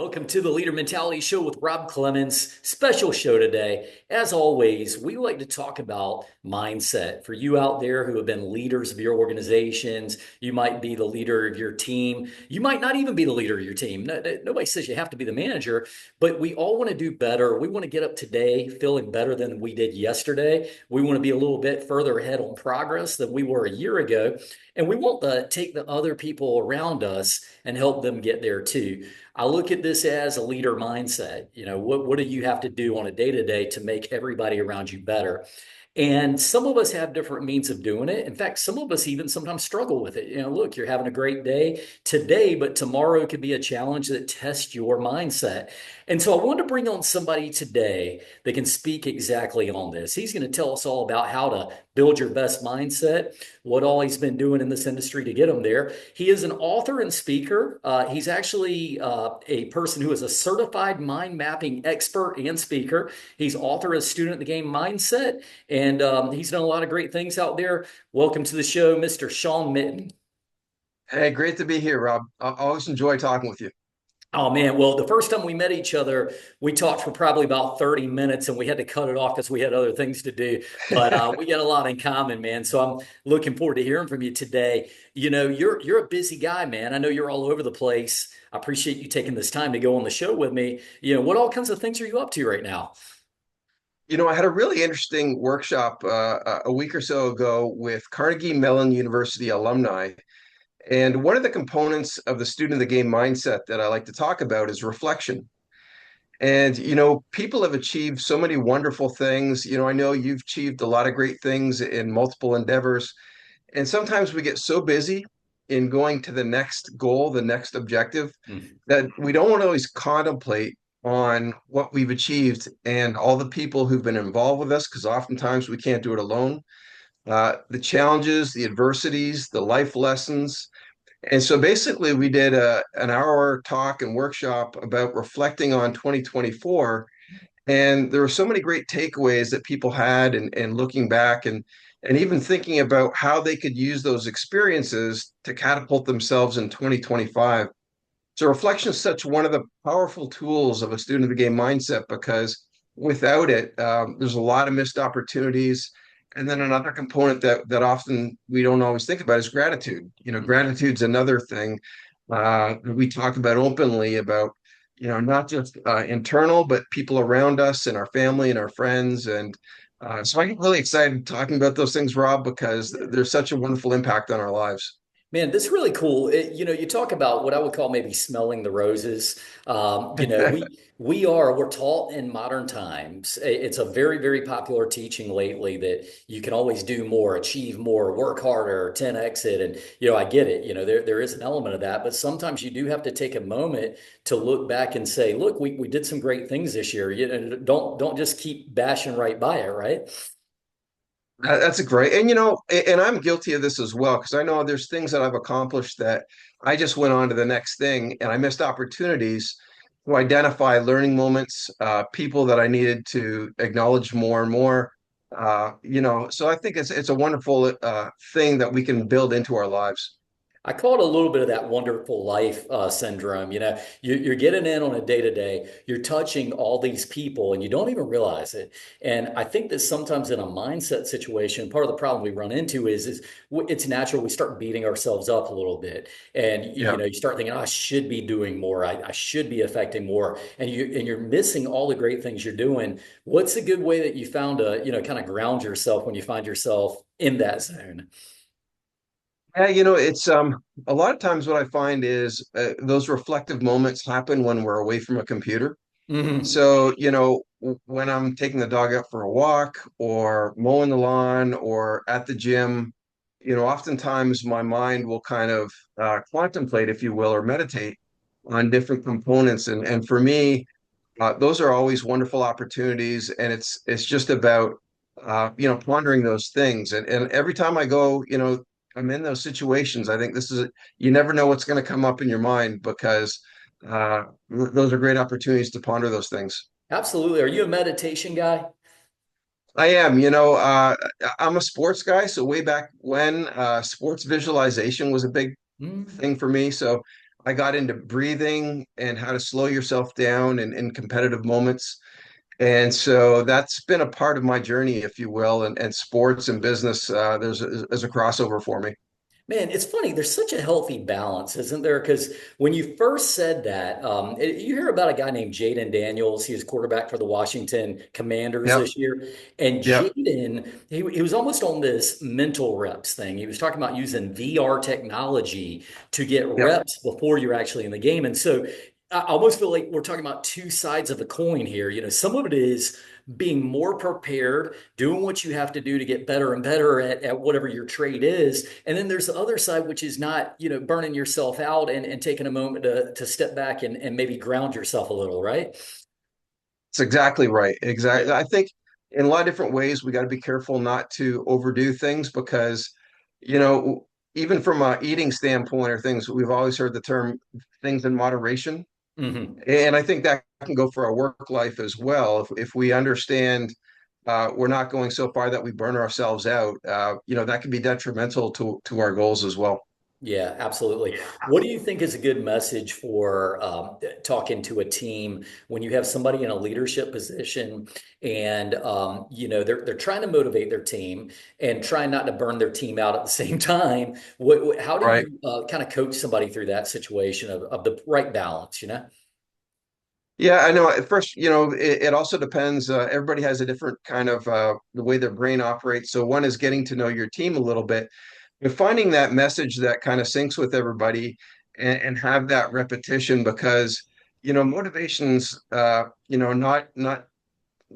Welcome to the Leader Mentality Show with Rob Clemens. Special show today. As always, we like to talk about mindset. For you out there who have been leaders of your organizations, you might be the leader of your team. You might not even be the leader of your team. Nobody says you have to be the manager, but we all want to do better. We want to get up today feeling better than we did yesterday. We want to be a little bit further ahead on progress than we were a year ago. And we want to take the other people around us and help them get there too. I look at this as a leader mindset. What do you have to do on a day to day to make everybody around you better? And some of us have different means of doing it. In fact, some of us even sometimes struggle with it. Look, you're having a great day today, but tomorrow could be a challenge that tests your mindset. And so I want to bring on somebody today that can speak exactly on this. He's going to tell us all about how to build your best mindset, what all he's been doing in this industry to get him there. He is an author and speaker. He's actually a person who is a certified mind mapping expert and speaker. He's author of Student of the Game Mindset, and he's done a lot of great things out there. Welcome to the show, Mr. Sean Mitton. Hey, great to be here, Rob. I always enjoy talking with you. Oh man, well, the first time we met each other, we talked for probably about 30 minutes and we had to cut it off because we had other things to do. But we got a lot in common, man. So I'm looking forward to hearing from you today. You're a busy guy, man. I know you're all over the place. I appreciate you taking this time to go on the show with me. What all kinds of things are you up to right now? I had a really interesting workshop a week or so ago with Carnegie Mellon University alumni. And one of the components of the student of the game mindset that I like to talk about is reflection. And, people have achieved so many wonderful things. I know you've achieved a lot of great things in multiple endeavors. And sometimes we get so busy in going to the next goal, the next objective, Mm. that we don't want to always contemplate on what we've achieved and all the people who've been involved with us, because oftentimes we can't do it alone. The challenges, the adversities, the life lessons. And so basically, we did an hour talk and workshop about reflecting on 2024. And there were so many great takeaways that people had and looking back and even thinking about how they could use those experiences to catapult themselves in 2025. So reflection is such one of the powerful tools of a student of the game mindset because without it, there's a lot of missed opportunities. And then another component that often we don't always think about is gratitude. Gratitude's another thing we talk about openly about, not just internal, but people around us and our family and our friends. And so I get really excited talking about those things, Rob, because there's such a wonderful impact on our lives. Man, this is really cool. You talk about what I would call maybe smelling the roses. We're taught in modern times. It's a very, very popular teaching lately that you can always do more, achieve more, work harder, 10x it. And I get it. There is an element of that, but sometimes you do have to take a moment to look back and say, look, we did some great things this year. Don't just keep bashing right by it, right? That's a great, and I'm guilty of this as well, because I know there's things that I've accomplished that I just went on to the next thing and I missed opportunities to identify learning moments, people that I needed to acknowledge more and more. So I think it's a wonderful thing that we can build into our lives. I call it a little bit of that wonderful life syndrome. You're getting in on a day to day, you're touching all these people and you don't even realize it. And I think that sometimes in a mindset situation, part of the problem we run into is it's natural. We start beating ourselves up a little bit. And, Yeah. you start thinking, oh, I should be doing more. I should be affecting more. And you're missing all the great things you're doing. What's a good way that you found to, kind of ground yourself when you find yourself in that zone? Yeah, it's a lot of times what I find is those reflective moments happen when we're away from a computer. Mhm. So, when I'm taking the dog out for a walk or mowing the lawn or at the gym, oftentimes my mind will kind of contemplate, if you will, or meditate on different components. And for me, those are always wonderful opportunities. And it's just about, pondering those things. And every time I go, I'm in those situations. I think you never know what's going to come up in your mind because those are great opportunities to ponder those things. Absolutely. Are you a meditation guy? I am, I'm a sports guy. So way back when sports visualization was a big Mm. thing for me. So I got into breathing and how to slow yourself down in competitive moments. And so that's been a part of my journey, if you will, and sports and business. There's a crossover for me. Man, it's funny. There's such a healthy balance, isn't there? Because when you first said that, you hear about a guy named Jaden Daniels. He was quarterback for the Washington Commanders Yep, this year. And yep, Jaden, he was almost on this mental reps thing. He was talking about using VR technology to get yep. reps before you're actually in the game. And so I almost feel like we're talking about two sides of the coin here. Some of it is being more prepared, doing what you have to do to get better and better at whatever your trade is. And then there's the other side, which is not, burning yourself out and taking a moment to step back and maybe ground yourself a little, right? It's exactly right. Exactly. Yeah. I think in a lot of different ways, we got to be careful not to overdo things because, you know, even from a eating standpoint or things, we've always heard the term things in moderation. Hmm. And I think that can go for our work life as well. If we understand we're not going so far that we burn ourselves out, that can be detrimental to our goals as well. Yeah, absolutely. What do you think is a good message for talking to a team when you have somebody in a leadership position and they're trying to motivate their team and trying not to burn their team out at the same time? How do Right. you kind of coach somebody through that situation of the right balance? Yeah, I know. At first, it also depends. Everybody has a different kind of the way their brain operates. So one is getting to know your team a little bit, and finding that message that kind of syncs with everybody, and have that repetition because motivation's not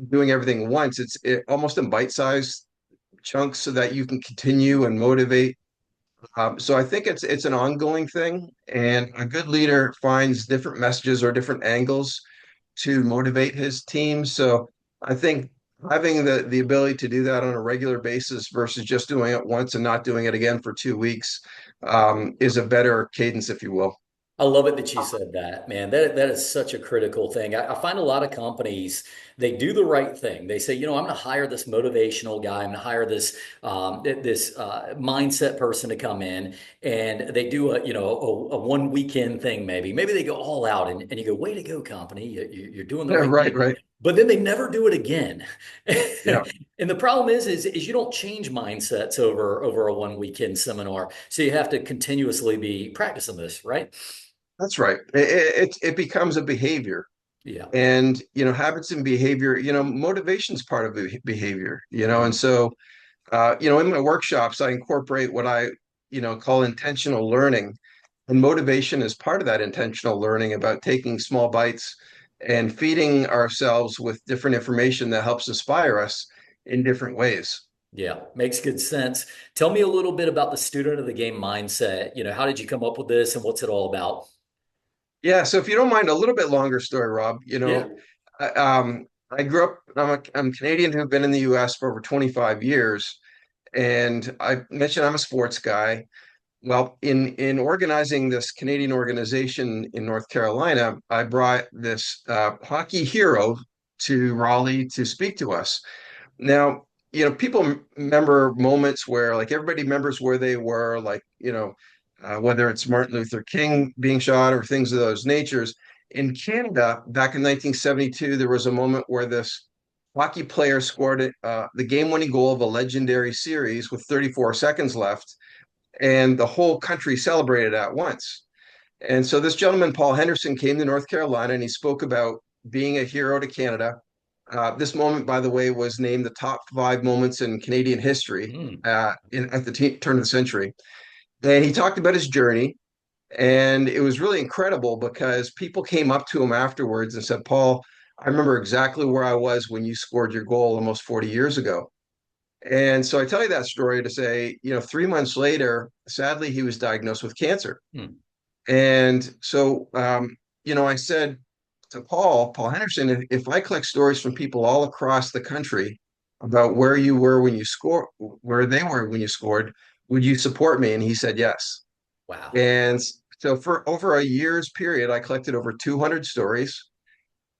doing everything once. Almost in bite-sized chunks so that you can continue and motivate. So I think it's an ongoing thing, and a good leader finds different messages or different angles to motivate his team. So I think having the ability to do that on a regular basis versus just doing it once and not doing it again for 2 weeks is a better cadence, if you will. I love it that you said that, man. That is such a critical thing. I find a lot of companies, they do the right thing. They say, I'm going to hire this motivational guy. I'm going to hire this mindset person to come in, and they do a one weekend thing. Maybe they go all out, and you go, way to go, company. You're doing the Yeah, right right, thing. right. But then they never do it again. Yeah, And the problem is you don't change mindsets over a one weekend seminar. So you have to continuously be practicing this, right? that's right. It becomes a behavior. Yeah. And habits and behavior, motivation's part of the behavior, and Mhm. so in my workshops, I incorporate what I, call intentional learning. And motivation is part of that intentional learning about taking small bites and feeding ourselves with different information that helps inspire us in different ways. Yeah, makes good sense. Tell me a little bit about the student of the game mindset. How did you come up with this and what's it all about? Yeah, so if you don't mind a little bit longer story, Rob, Yeah. I grew up, I'm Canadian who've been in the US for over 25 years. And I mentioned I'm a sports guy. Well, in organizing this Canadian organization in North Carolina, I brought this hockey hero to Raleigh to speak to us. Now, people remember moments where, like, everybody remembers where they were, like, whether it's Martin Luther King being shot or things of those natures. In Canada, back in 1972, there was a moment where this hockey player scored the game-winning goal of a legendary series with 34 seconds left, and the whole country celebrated at once. And so this gentleman, Paul Henderson, came to North Carolina and he spoke about being a hero to Canada. This moment, by the way, was named the top 5 moments in Canadian history Mm. at the turn of the century. And he talked about his journey. And it was really incredible because people came up to him afterwards and said, Paul, I remember exactly where I was when you scored your goal almost 40 years ago. And so I tell you that story to say, 3 months later, sadly, he was diagnosed with cancer. Mm. And so, I said to Paul Henderson, if I collect stories from people all across the country about where you were when you score, where they were when you scored, would you support me? And he said yes. Wow. And so for over a year's period, I collected over 200 stories.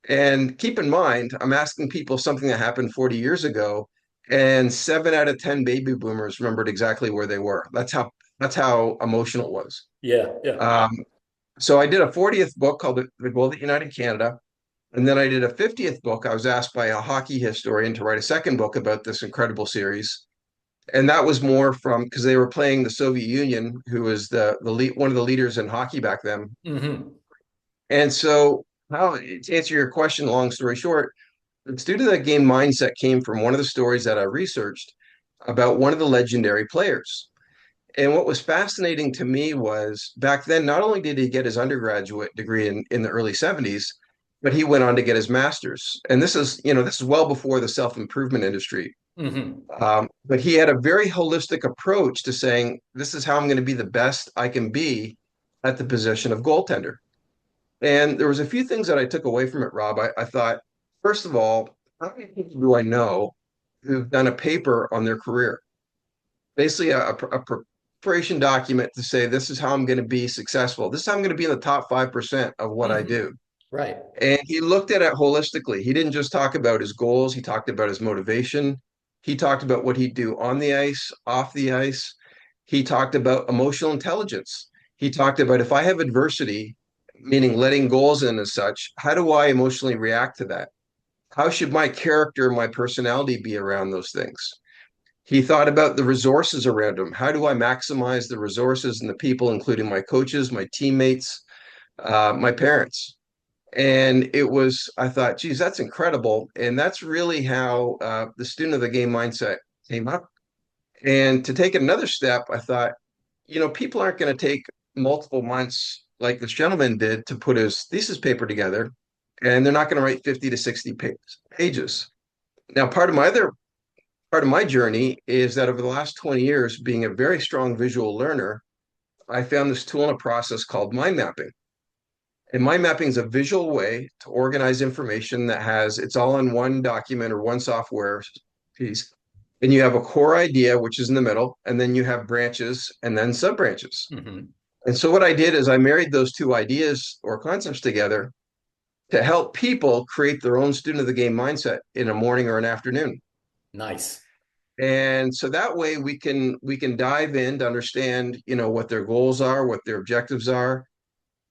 And keep in mind, I'm asking people something that happened 40 years ago, and 7 out of 10 baby boomers remembered exactly where they were. That's how emotional it was. Yeah. Yeah. Um, So I did a 40th book called The Goal That United Canada. And then I did a 50th book. I was asked by a hockey historian to write a second book about this incredible series. And that was more from because they were playing the Soviet Union, who was the lead, one of the leaders in hockey back then. Hmm. And so, how to answer your question, long story short, the student of that game mindset came from one of the stories that I researched about one of the legendary players. And what was fascinating to me was back then, not only did he get his undergraduate degree in the early 70s, but he went on to get his master's. And this is well before the self-improvement industry. Hmm. But he had a very holistic approach to saying, this is how I'm going to be the best I can be at the position of goaltender. And there was a few things that I took away from it, Rob. I thought, first of all, how many people do I know who've done a paper on their career? Basically a preparation document to say this is how I'm going to be successful. This is how I'm going to be in the top 5% of what I Hmm. do. Right. And he looked at it holistically. He didn't just talk about his goals, he talked about his motivation. He talked about what he'd do on the ice, off the ice. He talked about emotional intelligence. He talked about if I have adversity, meaning letting goals in as such, how do I emotionally react to that? How should my character, my personality be around those things? He thought about the resources around him. How do I maximize the resources and the people, including my coaches, my teammates, my parents? And I thought, geez, that's incredible. And that's really how the student of the game mindset came up. And to take another step, I thought, people aren't going to take multiple months like this gentleman did to put his thesis paper together, and they're not going to write 50 to 60 pages. Now, part of my journey is that over the last 20 years, being a very strong visual learner, I found this tool and a process called mind mapping. And mind mapping is a visual way to organize information it's all in one document or one software piece. And you have a core idea, which is in the middle, and then you have branches and then sub branches. Hmm. And so what I did is I married those two ideas or concepts together to help people create their own student of the game mindset in a morning or an afternoon. Nice. And so that way we can dive in to understand, what their goals are, what their objectives are,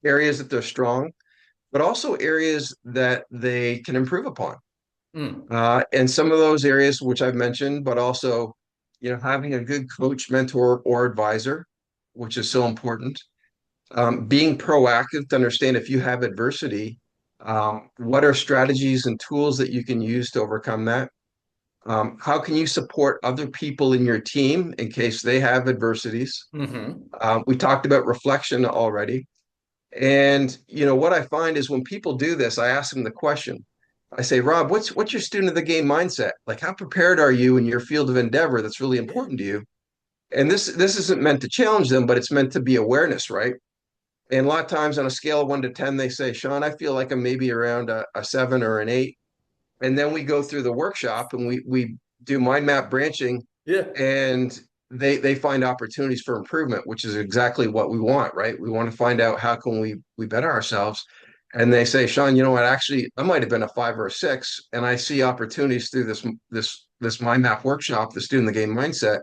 areas that they're strong, but also areas that they can improve upon. Mm. And some of those areas which I've mentioned, but also, having a good coach, mentor, or advisor, which is so important. Being proactive to understand if you have adversity, what are strategies and tools that you can use to overcome that? How can you support other people in your team in case they have adversities? Hmm. We talked about reflection already. And what I find is when people do this, I ask them the question. I say, Rob, what's your student of the game mindset? Like, how prepared are you in your field of endeavor that's really Yeah. important to you? And this isn't meant to challenge them, but it's meant to be awareness, right? And a lot of times on a scale of 1 to 10, they say, Sean, I feel like I'm maybe around a 7 or an 8. And then we go through the workshop and we do mind map branching, Yeah. and they find opportunities for improvement, which is exactly what we want, right? We want to find out how can we better ourselves. And they say, Sean, you know what? Actually, I might have been a 5 or a 6, and I see opportunities through this mind map workshop, the student the game mindset.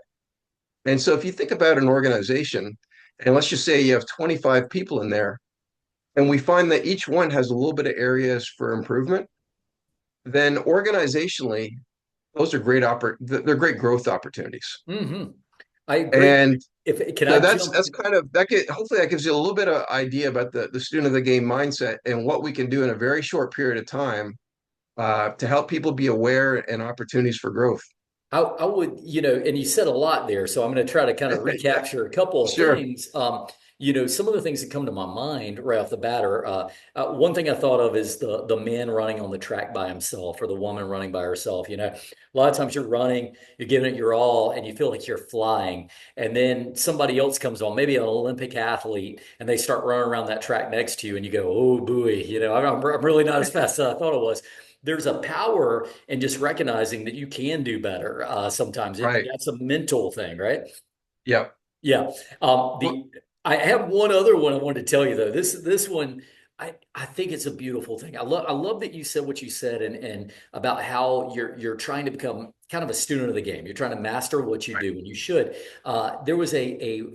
And so if you think about an organization, and let's just say you have 25 people in there, and we find that each one has a little bit of areas for improvement, then organizationally, those are they're great growth opportunities. Hmm. I agree. And If can so I that's jump? kind of hopefully that gives you a little bit of idea about the student of the game mindset and what we can do in a very short period of time to help people be aware and opportunities for growth. I would, and you said a lot there, so I'm going to try to kind of Yeah, recapture a couple of sure. things. Some of the things that come to my mind right off the bat are one thing I thought of is the man running on the track by himself or the woman running by herself. A lot of times you're running, you're giving it your all, and you feel like you're flying, and then somebody else comes on, maybe an Olympic athlete, and they start running around that track next to you, and you go, "Oh, buoy!" I'm really not as fast as I thought it was. There's a power and just recognizing that you can do better sometimes. Right. That's a mental thing, right? Yep. Yeah. Well, The I have one other one I wanted to tell you though. This one I think it's a beautiful thing. I love that you said what you said and about how you're trying to become kind of a student of the game. You're trying to master what you do, and you should. There was a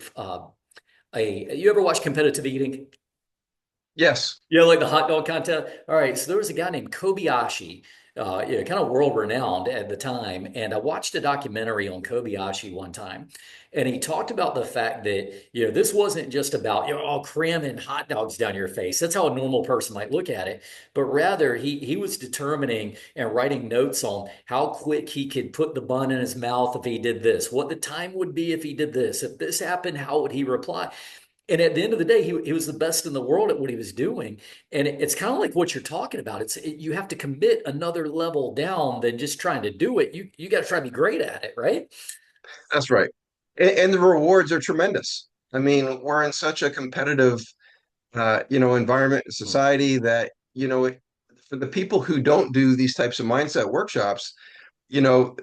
you ever watch competitive eating? Yes, Yeah, like the hot dog contest. All right, so there was a guy named Kobayashi, kind of world renowned at the time, and I watched a documentary on Kobayashi one time, and he talked about the fact that this wasn't just about all cramming hot dogs down your face. That's how a normal person might look at it, but rather he was determining and writing notes on how quick he could put the bun in his mouth if he did this, what the time would be if he did this, if this happened, how would he reply? And at the end of the day, he was the best in the world at what he was doing. And it's kind of like what you're talking about. You have to commit another level down than just trying to do it. You got to try to be great at it, right? that's right. And the rewards are tremendous. I mean, we're in such a competitive, environment and Mm. society that, for the people who don't do these types of mindset workshops, you know,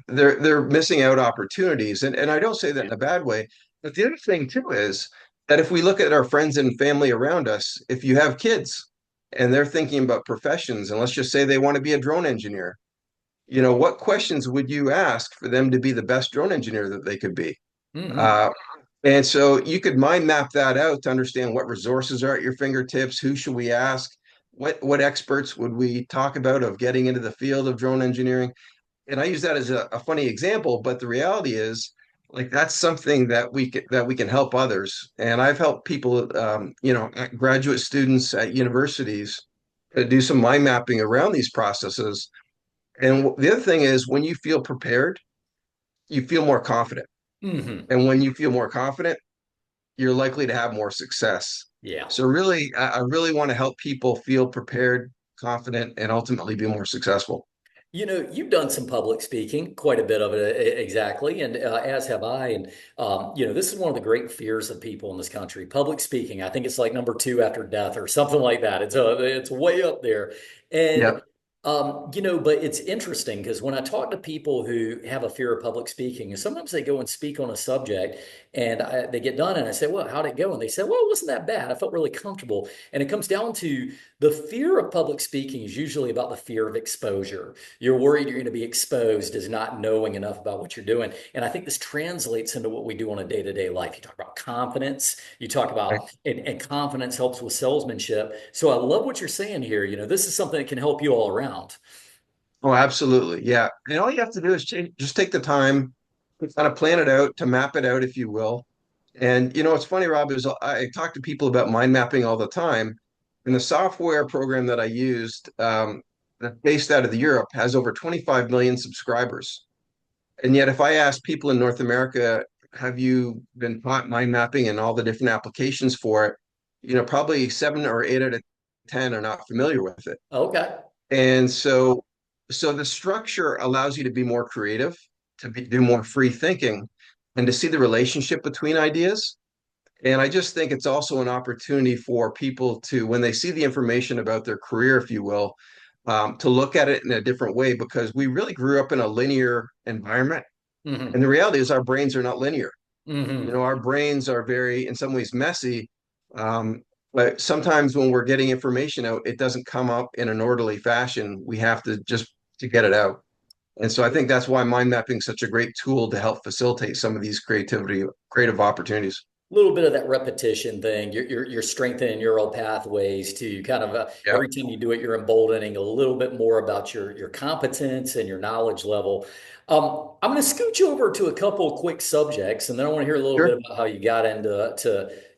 they're missing out opportunities. And I don't say that in a bad way. But the other thing too is that if we look at our friends and family around us, if you have kids and they're thinking about professions, and let's just say they want to be a drone engineer, what questions would you ask for them to be the best drone engineer that they could be? Hmm. Uh, and so you could mind map that out to understand what resources are at your fingertips, who should we ask, what experts would we talk about of getting into the field of drone engineering. And I use that as a funny example, but the reality is like that's something that we can help others. And I've helped people, graduate students at universities do some mind mapping around these processes. And the other thing is when you feel prepared, you feel more confident. Hmm. And when you feel more confident, you're likely to have more success. Yeah. So really, I really want to help people feel prepared, confident, and ultimately be more successful. You've done some public speaking, quite a bit of it, exactly, and as have I. And this is one of the great fears of people in this country: public speaking. I think it's like number two after death, or something like that. It's way up there, and Yeah. but it's interesting because when I talk to people who have a fear of public speaking, and sometimes they go and speak on a subject, and they get done, and I say, "Well, how'd it go?" And they say, "Well, it wasn't that bad. I felt really comfortable." And it comes down to the fear of public speaking is usually about the fear of exposure. You're worried you're going to be exposed as not knowing enough about what you're doing. And I think this translates into what we do on a day-to-day life. You talk about confidence, you talk about, and confidence helps with salesmanship. So I love what you're saying here. This is something that can help you all around. Oh, absolutely. Yeah. And all you have to do is just take the time to kind of plan it out, to map it out, if you will. And it's funny, Rob, is I talk to people about mind mapping all the time. And the software program that I used, that's based out of the Europe, has over 25 million subscribers. And yet, if I ask people in North America, have you been taught mind mapping and all the different applications for it? Probably 7 or 8 out of 10 are not familiar with it. Okay. And so the structure allows you to be more creative, do more free thinking, and to see the relationship between ideas. And I just think it's also an opportunity for people to, when they see the information about their career, if you will, to look at it in a different way because we really grew up in a linear environment. And Hmm. the reality is our brains are not linear. Hmm. Our brains are very, in some ways, messy. Um, but sometimes when we're getting information out, it doesn't come up in an orderly fashion. We have to just to get it out. And so I think that's why mind mapping is such a great tool to help facilitate some of these creative opportunities. Little bit of that repetition thing. You're strengthening neural pathways to kind of Yeah, every time you do it, you're emboldening a little bit more about your competence and your knowledge level. I'm going to scoot you over to a couple of quick subjects, and then I want to hear a little bit sure. about how you got into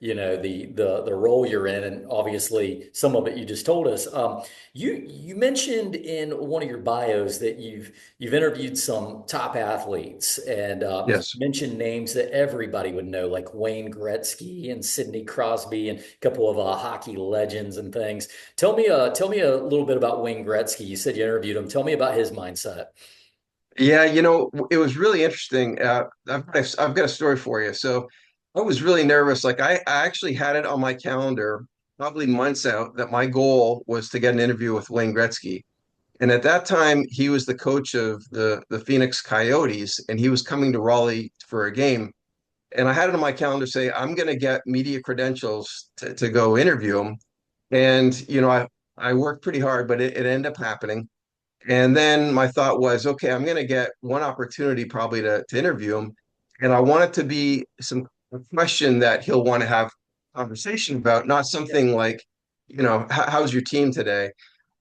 the role you're in, and obviously some of it you just told us. You mentioned in one of your bios that you've interviewed some top athletes and Yes. mentioned names that everybody would know, like Wayne Gretzky and Sidney Crosby and a couple of hockey legends and things. Tell me a little bit about Wayne Gretzky. You said you interviewed him. Tell me about his mindset. Yeah, it was really interesting. I've got a story for you. So I was really nervous. Like I actually had it on my calendar, probably months out, that my goal was to get an interview with Wayne Gretzky. And at that time, he was the coach of the Phoenix Coyotes, and he was coming to Raleigh for a game. And I had it on my calendar say, I'm going to get media credentials to go interview him. And, I worked pretty hard, but it ended up happening. And then my thought was, okay, I'm going to get one opportunity probably to interview him. And I want it to be a question that he'll want to have conversation about, not something like, how's your team today?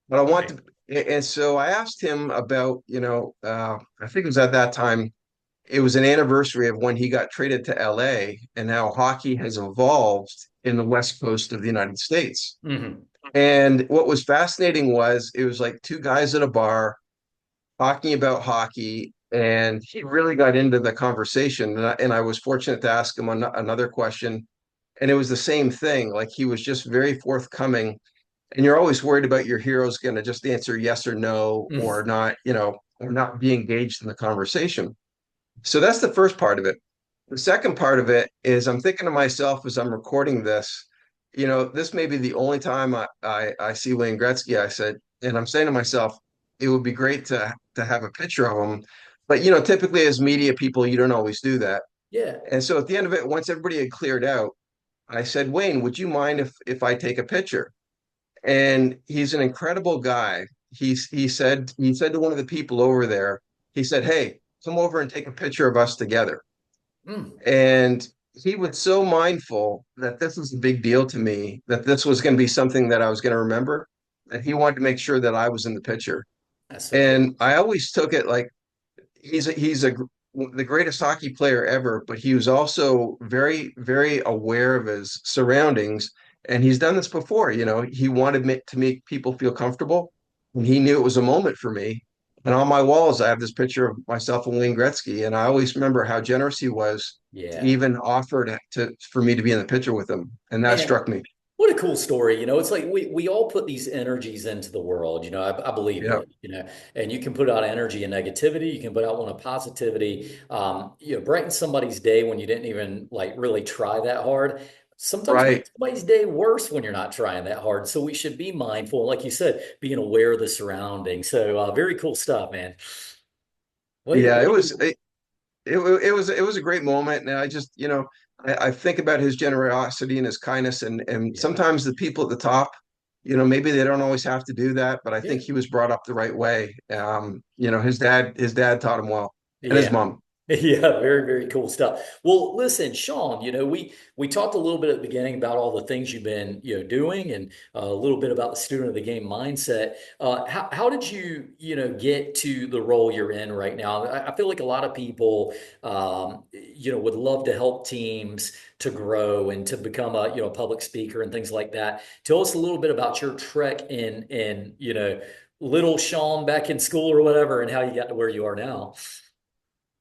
But I want Right. to, and so I asked him about, I think it was at that time, it was an anniversary of when he got traded to LA and how hockey has evolved in the West Coast of the United States. Hmm. And what was fascinating was it was like two guys at a bar talking about hockey, and he really got into the conversation. And I was fortunate to ask him another question, and it was the same thing. Like he was just very forthcoming. And you're always worried about your heroes going to just answer yes or no or not, or not be engaged in the conversation. So that's the first part of it. The second part of it is I'm thinking to myself as I'm recording this, this may be the only time I see Wayne Gretzky. I said, and I'm saying to myself, it would be great to have a picture of him. But typically as media people, you don't always do that. Yeah. And so at the end of it, once everybody had cleared out, I said, Wayne, would you mind if I take a picture? And he's an incredible guy. He said to one of the people over there, he said, "Hey, come over and take a picture of us together." Mm. And he was so mindful that this was a big deal to me, that this was going to be something that I was going to remember, that he wanted to make sure that I was in the picture. That's so cool. And I always took it like he's the greatest hockey player ever, but he was also very, very aware of his surroundings. And he's done this before. He wanted to make people feel comfortable, and he knew it was a moment for me. And on my walls, I have this picture of myself and Wayne Gretzky, and I always remember how generous he was to Yeah. even offer for me to be in the picture with him, and that Man, struck me. what a cool story. It's like we all put these energies into the world. I believe Yeah, that, and you can put out energy and negativity. You can put out one of positivity, brighten somebody's day when you didn't even like really try that hard. Sometimes make right. somebody's day worse when you're not trying that hard. So we should be mindful, like you said, being aware of the surroundings. So very cool stuff, man. Yeah, Way to go. it was a great moment, and I just I think about his generosity and his kindness, and Yeah. sometimes the people at the top, maybe they don't always have to do that, but I Yeah. think he was brought up the right way. His dad taught him well, and his Yeah. mom. Yeah, very, very cool stuff. Well, listen, Sean, we talked a little bit at the beginning about all the things you've been, doing and a little bit about the student of the game mindset. How did you, get to the role you're in right now? I feel like a lot of people, would love to help teams to grow and to become a, public speaker and things like that. Tell us a little bit about your trek in, little Sean back in school or whatever, and how you got to where you are now.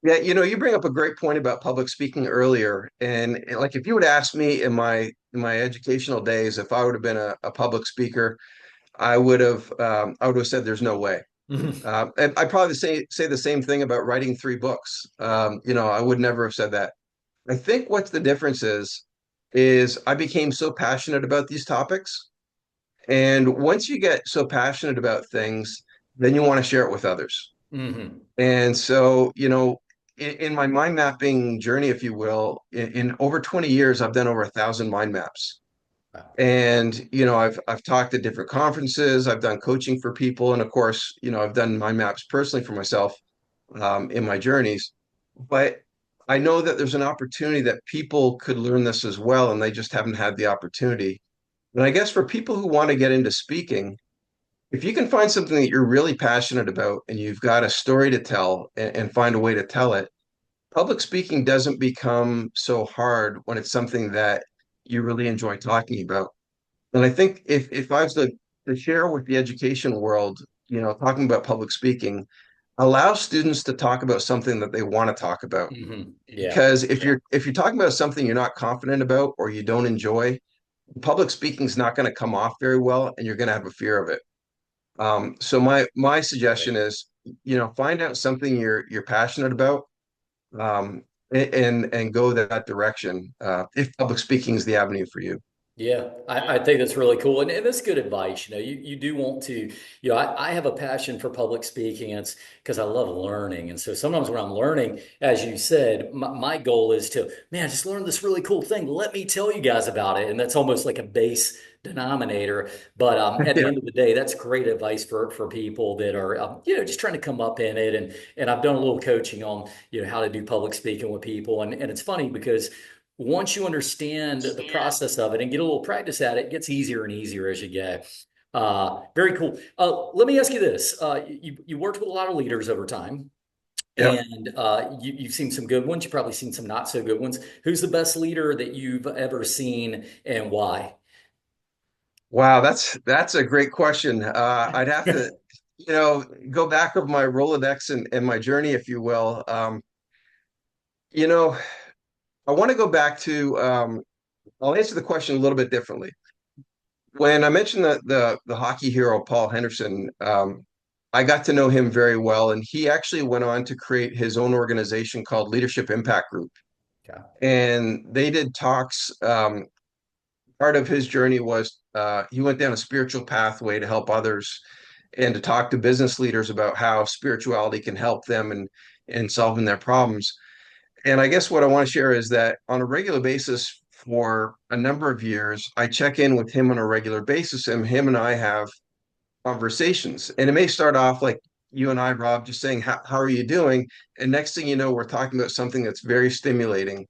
Yeah, you bring up a great point about public speaking earlier, and like if you would ask me in my educational days if I would have been a public speaker, I would have said there's no way. And I probably say the same thing about writing 3 books. I would never have said that. I think what the difference is I became so passionate about these topics. And once you get so passionate about things, then you want to share it with others. Hmm. And so, in my mind mapping journey, if you will, in over 20 years, I've done over 1,000 mind maps. Wow. And I've talked at different conferences, I've done coaching for people, and of course, I've done mind maps personally for myself in my journeys. But I know that there's an opportunity that people could learn this as well, and they just haven't had the opportunity. And I guess for people who want to get into speaking, if you can find something that you're really passionate about and you've got a story to tell and find a way to tell it, public speaking doesn't become so hard when it's something that you really enjoy talking about. And I think if I was to share with the education world, talking about public speaking, allow students to talk about something that they want to talk about. Yeah. Because if you're talking about something you're not confident about or you don't enjoy, public speaking is not going to come off very well, and you're going to have a fear of it. So my Right. suggestion is, find out something you're passionate about, um, and go that direction. If public speaking is the avenue for you. Yeah, I think that's really cool. And that's good advice. You do want to, I have a passion for public speaking. And it's because I love learning. And so sometimes when I'm learning, as you said, my goal is to, man, just learn this really cool thing. Let me tell you guys about it. And that's almost like a base denominator. But at the Yeah. end of the day, that's great advice for people that are, just trying to come up in it. And I've done a little coaching on, how to do public speaking with people. And it's funny because once you understand the process of it and get a little practice at it, it gets easier and easier as you go. Very cool. Let me ask you this. You worked with a lot of leaders over time, Yep. and you've seen some good ones. You've probably seen some not so good ones. Who's the best leader that you've ever seen and why? Wow, that's a great question. I'd have to, go back of my Rolodex and my journey, if you will. You know, I want to go back to. I'll answer the question a little bit differently. When I mentioned the hockey hero Paul Henderson, I got to know him very well, and he actually went on to create his own organization called Leadership Impact Group, Okay. and they did talks. Part of his journey was he went down a spiritual pathway to help others and to talk to business leaders about how spirituality can help them in solving their problems. And I guess what I want to share is that on a regular basis for a number of years, I check in with him on a regular basis, and him and I have conversations. And it may start off like you and I, Rob, just saying, how are you doing? And next thing you know, we're talking about something that's very stimulating,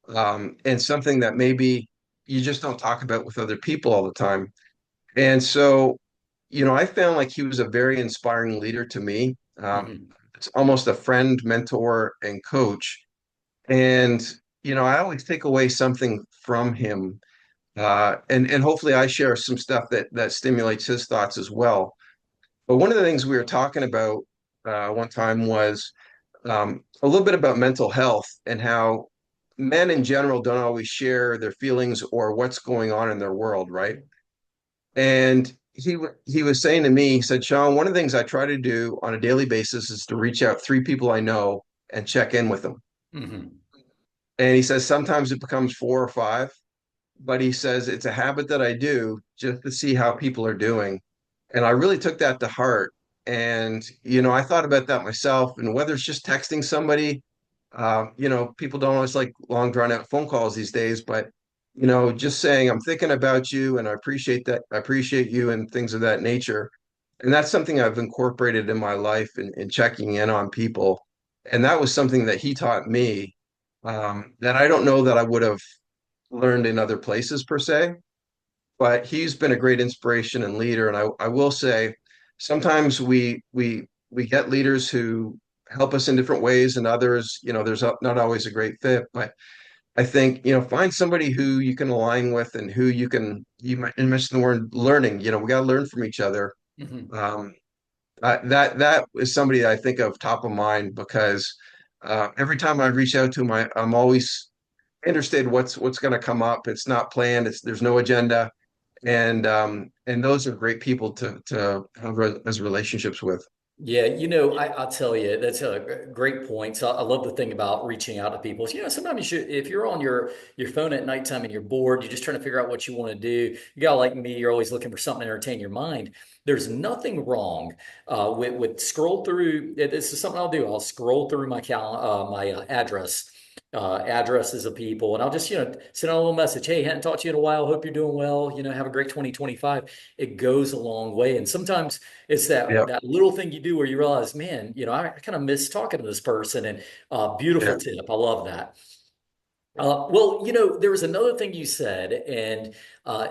and something that maybe you just don't talk about with other people all the time. And so, I found like he was a very inspiring leader to me. Hmm. It's almost a friend, mentor, and coach. And, I always take away something from him. And hopefully I share some stuff that stimulates his thoughts as well. But one of the things we were talking about one time was a little bit about mental health and how men in general don't always share their feelings or what's going on in their world, right? And he was saying to me, he said, Sean, one of the things I try to do on a daily basis is to reach out three people I know and check in with them. Hmm. And he says sometimes it becomes four or five, but he says it's a habit that I do just to see how people are doing. And I really took that to heart. And, I thought about that myself, and whether it's just texting somebody, people don't always like long drawn out phone calls these days, but, just saying, I'm thinking about you and I appreciate that. I appreciate you and things of that nature. And that's something I've incorporated in my life and checking in on people. And that was something that he taught me, that I don't know that I would have learned in other places per se, but he's been a great inspiration and leader. And I will say, sometimes we get leaders who help us in different ways, and others, there's not always a great fit. But I think, find somebody who you can align with and who you might mention the word learning. We got to learn from each other. Hmm. Um, that is somebody I think of top of mind because every time I reach out to him, I'm always interested what's going to come up. It's not planned. There's no agenda, and those are great people to have as relationships with. Yeah, I'll tell you, that's a great point. So I love the thing about reaching out to people. So, sometimes you should, if you're on your phone at nighttime and you're bored, you're just trying to figure out what you want to do. You got like me, you're always looking for something to entertain your mind. There's nothing wrong with scroll through. This is something I'll do. I'll scroll through my addresses of people, and I'll just send out a little message. Hey, hadn't talked to you in a while. Hope you're doing well. Have a great 2025. It goes a long way, and sometimes it's that Yeah, that little thing you do where you realize, man, I kind of miss talking to this person. And beautiful yeah. tip. I love that. Well, there was another thing you said, and uh,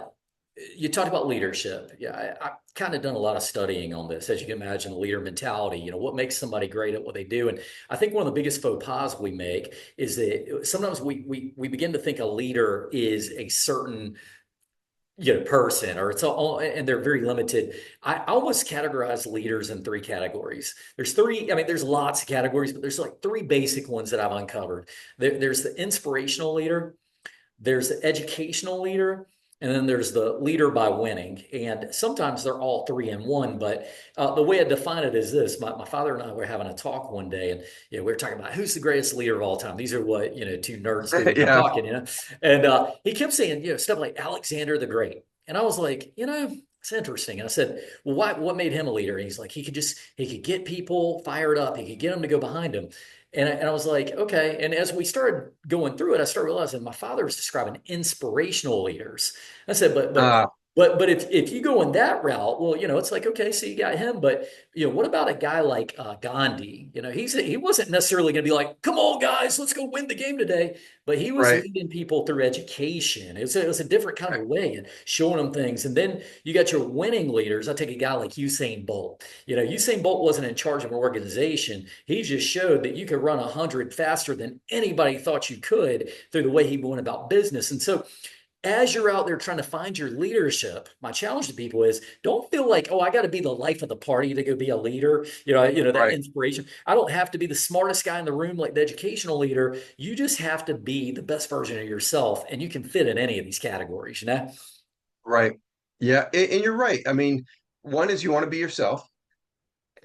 you talked about leadership. Yeah, I kind of done a lot of studying on this, as you can imagine, leader mentality. What makes somebody great at what they do. And I think one of the biggest faux pas we make is that sometimes we begin to think a leader is a certain person, or it's all, and they're very limited. I almost categorize leaders in three categories. There's three, I mean, there's lots of categories, but there's like three basic ones that I've uncovered. There's the inspirational leader, there's the educational leader, and then there's the leader by winning. And sometimes they're all three in one. But the way I define it is this: my father and I were having a talk one day, and we were talking about who's the greatest leader of all time. These are what two nerds do when they're Yeah. talking. And he kept saying stuff like Alexander the Great, and I was like, it's interesting. And I said, well, what made him a leader? And he's like, he could get people fired up. He could get them to go behind him. And I was like, okay. And as we started going through it, I started realizing my father was describing inspirational leaders. I said, but Uh, but But if you go in that route, well, it's like, okay, so you got him, but what about a guy like Gandhi? He wasn't necessarily going to be like, come on, guys, let's go win the game today. But he was Right. leading people through education. It was a different kind of way and showing them things. And then you got your winning leaders. I take a guy like Usain Bolt. Usain Bolt wasn't in charge of an organization. He just showed that you could run 100 faster than anybody thought you could through the way he went about business. And so as you're out there trying to find your leadership, my challenge to people is don't feel like, oh, I got to be the life of the party to go be a leader. That Right. inspiration. I don't have to be the smartest guy in the room like the educational leader. You just have to be the best version of yourself, and you can fit in any of these categories. Right. Yeah. And you're right. I mean, one is you want to be yourself.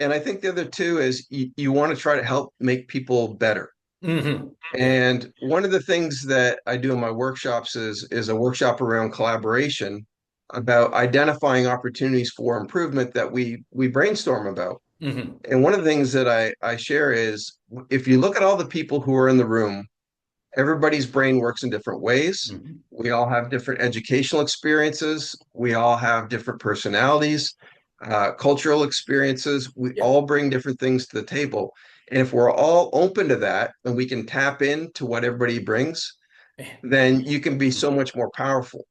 And I think the other two is you want to try to help make people better. Yeah. And one of the things that I do in my workshops is a workshop around collaboration about identifying opportunities for improvement that we brainstorm about. Hmm. And one of the things that I share is if you look at all the people who are in the room, everybody's brain works in different ways. Hmm. We all have different educational experiences. We all have different personalities, cultural experiences. We Yeah. all bring different things to the table. And if we're all open to that and we can tap into what everybody brings, then you can be so much more powerful.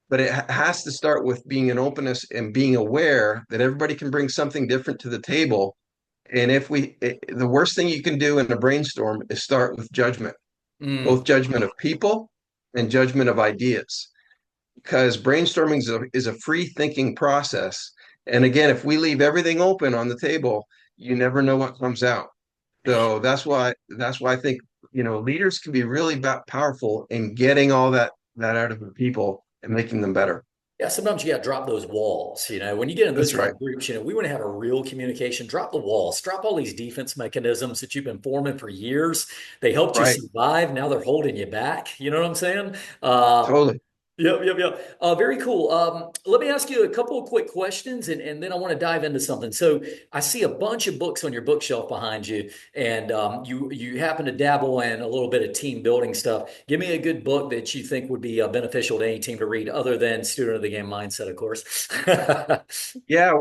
But it has to start with being an openness and being aware that everybody can bring something different to the table. And the worst thing you can do in a brainstorm is start with judgment, both Mm. judgment of people and judgment of ideas, because brainstorming is a free thinking process. And again, if we leave everything open on the table, you never know what comes out. So that's why I think leaders can be really powerful in getting all that out of the people and making them better. Yeah, sometimes you got to drop those walls. When you get in those That's kind right. of groups, we want to have a real communication. Drop the walls, drop all these defense mechanisms that you've been forming for years. They helped you Right. survive. Now they're holding you back. You know what I'm saying? Uh, Totally. Yep, yep, yep. Very cool. Let me ask you a couple of quick questions, and then I want to dive into something. So I see a bunch of books on your bookshelf behind you, and you happen to dabble in a little bit of team building stuff. Give me a good book that you think would be beneficial to any team to read, other than Student of the Game Mindset, of course. Yeah,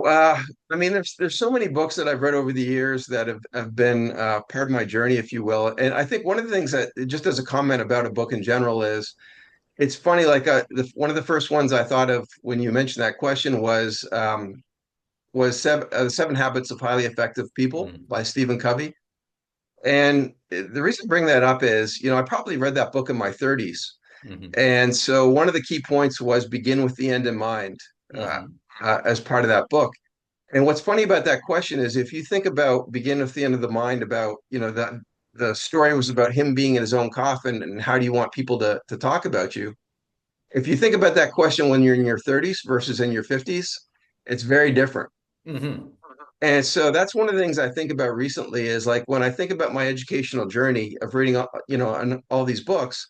I mean, there's so many books that I've read over the years that have been part of my journey, if you will. And I think one of the things that, just as a comment about a book in general, is it's funny. Like one of the first ones I thought of when you mentioned that question was Seven Habits of Highly Effective People Mm, by Stephen Covey. And the reason I bring that up is, I probably read that book in my 30s. mhm, And so one of the key points was begin with the end in mind uh, mhm, as part of that book. And what's funny about that question is if you think about begin with the end of the mind about, that the story was about him being in his own coffin and how do you want people to talk about you? If you think about that question when you're in your 30s versus in your 50s, it's very different. mhm, And so that's one of the things I think about recently is like when I think about my educational journey of reading, all these books,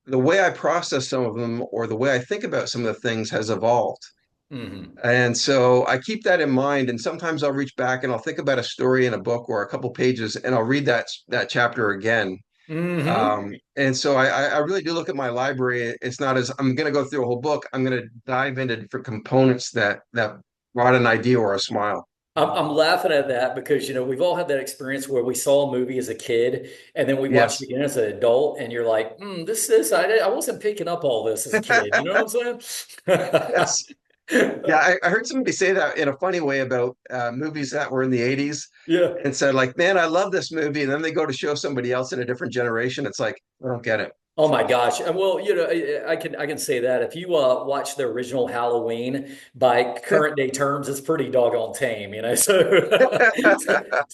the way I process some of them or the way I think about some of the things has evolved. mhm, And so I keep that in mind. And sometimes I'll reach back and I'll think about a story in a book or a couple pages and I'll read that chapter again. mhm. And so I really do look at my library. It's not as I'm going to go through a whole book. I'm going to dive into different components that brought an idea or a smile. I'm laughing at that because we've all had that experience where we saw a movie as a kid and then we watched it Yes. again as an adult, and you're like, this I wasn't picking up all this as a kid. You know what I'm Yes. saying? Yeah, I heard somebody say that in a funny way about movies that were in the 80s Yeah. and said, like, man, I love this movie. And then they go to show somebody else in a different generation. It's like, I don't get it. Oh my gosh. Well, I can say that if you watch the original Halloween by current day terms, it's pretty doggone tame. So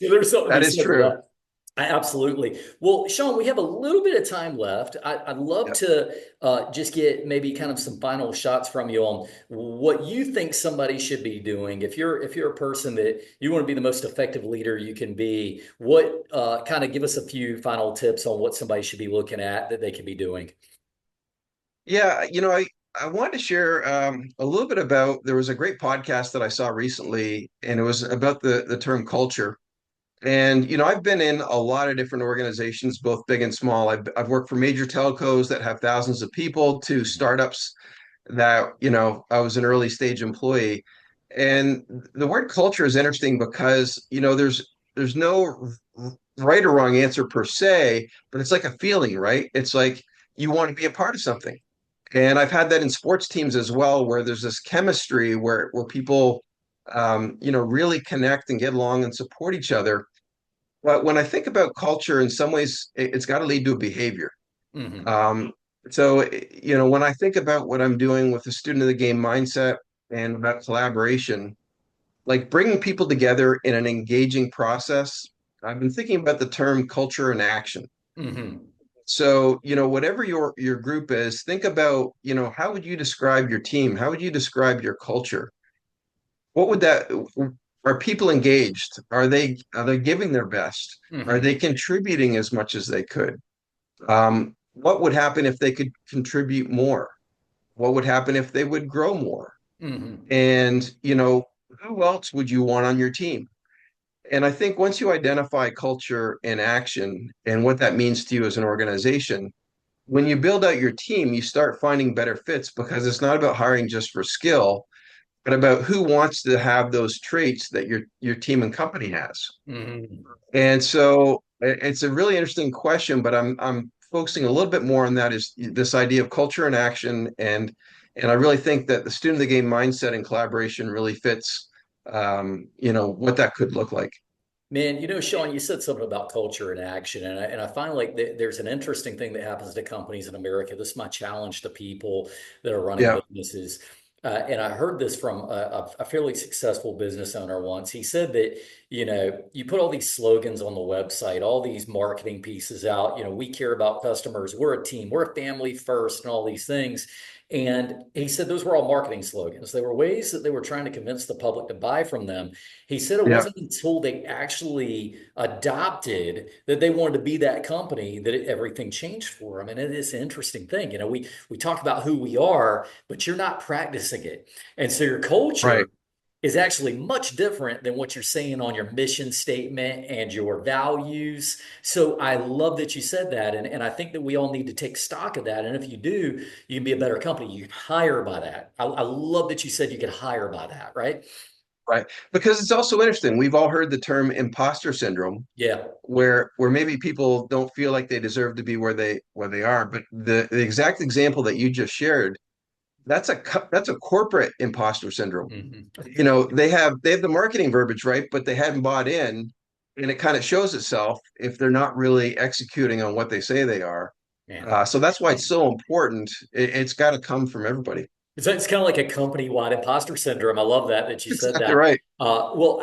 there's something to That be is said for true. that. Absolutely. Well, Sean, we have a little bit of time left. I'd love Yep. to just get maybe kind of some final shots from you on what you think somebody should be doing. If you're a person that you want to be the most effective leader you can be, what kind of give us a few final tips on what somebody should be looking at that they can be doing. Yeah, I wanted to share a little bit about there was a great podcast that I saw recently, and it was about the term culture. And I've been in a lot of different organizations, both big and small. I've worked for major telcos that have thousands of people to startups that, I was an early stage employee. And the word culture is interesting because, there's no right or wrong answer per se, but it's like a feeling, right? It's like you want to be a part of something. And I've had that in sports teams as well, where there's this chemistry where people, really connect and get along and support each other. But when I think about culture, in some ways, it's got to lead to a behavior. Hmm. Um, so, when I think about what I'm doing with the student of the game mindset and about collaboration, like bringing people together in an engaging process, I've been thinking about the term culture and action. Hmm. So, whatever your group is, think about, how would you describe your team? How would you describe your culture? What would that Are people engaged? Are they giving their best? Are Hmm. they contributing as much as they could? What would happen if they could contribute more? What would happen if they would grow more? Hmm. And, who else would you want on your team? And I think once you identify culture and action and what that means to you as an organization, when you build out your team, you start finding better fits because it's not about hiring just for skill, but about who wants to have those traits that your team and company has. Hmm. And so it's a really interesting question, but I'm focusing a little bit more on that is this idea of culture and action, and I really think that the student of the game mindset and collaboration really fits, what that could look like. Man, Sean, you said something about culture and action, and I find like there's an interesting thing that happens to companies in America. This is my challenge to people that are running Yeah, businesses. And I heard this from a fairly successful business owner once. He said that, you put all these slogans on the website, all these marketing pieces out, we care about customers, we're a team, we're a family first, and all these things. And he said those were all marketing slogans. They were ways that they were trying to convince the public to buy from them. He said it yeah, wasn't until they actually adopted that they wanted to be that company that everything changed for them. And it is an interesting thing. We talk about who we are, but you're not practicing it. And so your culture right, is actually much different than what you're saying on your mission statement and your values. So I love that you said that. And I think that we all need to take stock of that. And if you do, you can be a better company. You can hire by that. I love that you said you could hire by that, right? right. Because it's also interesting. We've all heard the term imposter syndrome, Yeah. where maybe people don't feel like they deserve to be where they are. But the exact example that you just shared, that's a corporate imposter syndrome. Hmm. They have the marketing verbiage, right? But they haven't bought in, and it kind of shows itself if they're not really executing on what they say they are. Man. So that's why it's so important. It's got to come from everybody. It's kind of like a company-wide imposter syndrome. I love that you said Exactly that. right. Well,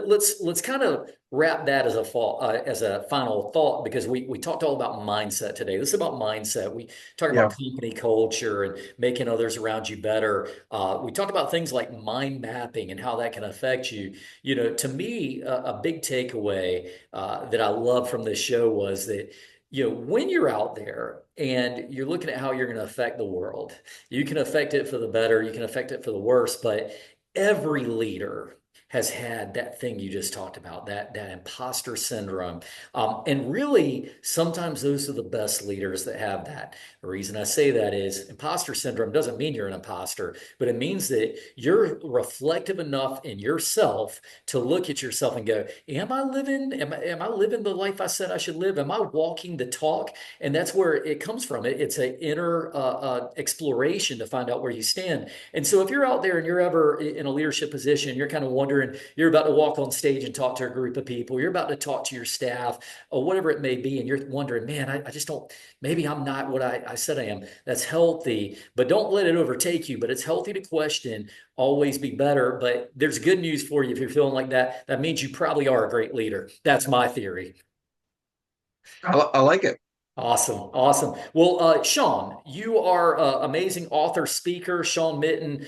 let's kind of wrap that as as a final thought because we talked all about mindset today. This is about mindset. We talked about Yeah. company culture and making others around you better. We talked about things like mind mapping and how that can affect you. To me, a big takeaway that I love from this show was that when you're out there and you're looking at how you're going to affect the world. You can affect it for the better, you can affect it for the worse, but every leader has had that thing you just talked about, that imposter syndrome. And really, sometimes those are the best leaders that have that. The reason I say that is imposter syndrome doesn't mean you're an imposter, but it means that you're reflective enough in yourself to look at yourself and go, am I living the life I said I should live? Am I walking the talk? And that's where it comes from. It's an inner exploration to find out where you stand. And so if you're out there and you're ever in a leadership position, you're kind of wondering, you're about to walk on stage and talk to a group of people, you're about to talk to your staff or whatever it may be, and you're wondering, man, I just don't, maybe I'm not what I said I am. That's healthy, but don't let it overtake you. But it's healthy to question, always be better. But there's good news for you if you're feeling like that. That means you probably are a great leader. That's my theory. I like it. Awesome. Awesome. Well, Sean, you are amazing author, speaker, Sean Mitton.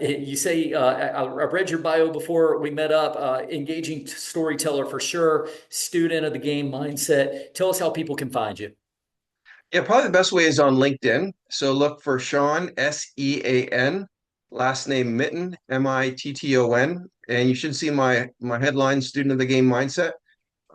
You say, I read your bio before we met up, engaging storyteller for sure, student of the game mindset. Tell us how people can find you. Yeah, probably the best way is on LinkedIn. So look for Sean, Sean, last name Mitton, Mitton, and you should see my headline, Student of the Game Mindset.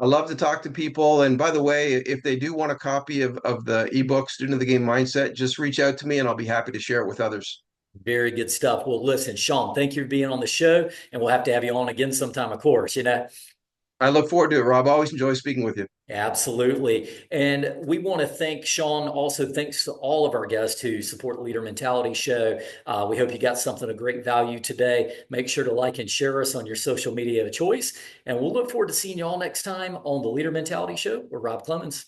I love to talk to people. And by the way, if they do want a copy of the ebook, Student of the Game Mindset, just reach out to me and I'll be happy to share it with others. Very good stuff. Well, listen, Sean, thank you for being on the show, and we'll have to have you on again sometime, of course, you know. I look forward to it, Rob. Always enjoy speaking with you. Absolutely. And we want to thank Sean. Also, thanks to all of our guests who support the Leader Mentality Show. We hope you got something of great value today. Make sure to like and share us on your social media of choice. And we'll look forward to seeing you all next time on the Leader Mentality Show with Rob Clemens.